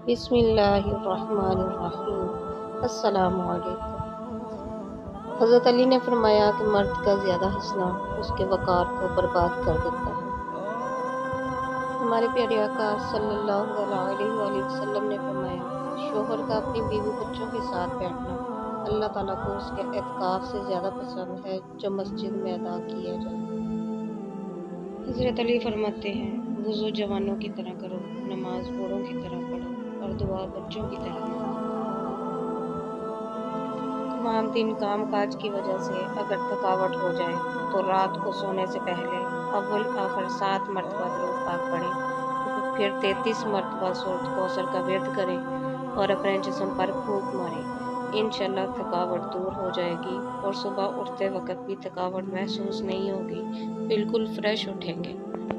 بسم اللہ الرحمن الرحیم۔ السلام علیکم۔ حضرت علی نے فرمایا کہ مرد کا زیادہ ہنسنا اس کے وقار کو برباد کر دیتا ہے۔ ہمارے پیارے آقا صلی اللہ علیہ وآلہ وسلم نے فرمایا، شوہر کا اپنی بیوی بچوں کے ساتھ بیٹھنا اللہ تعالیٰ کو اس کے اعتکاف سے زیادہ پسند ہے جو مسجد میں ادا کیا جائے۔ حضرت علی فرماتے ہیں، وضو جوانوں کی طرح کرو، نماز بوڑھوں کی طرح پڑھو اور دعا بچوں کی طرح مانگو۔ تمام دن کام کاج کی وجہ سے اگر تھکاوٹ ہو جائے تو رات کو سونے سے پہلے اول آخر 7 مرتبہ درود پاک پڑھیں، پھر 33 مرتبہ سورۃ کوثر کا ورد کریں اور اپنے جسم پر پھونک ماریں۔ انشاءاللہ تھکاوٹ دور ہو جائے گی اور صبح اٹھتے وقت بھی تھکاوٹ محسوس نہیں ہوگی، بالکل فریش اٹھیں گے۔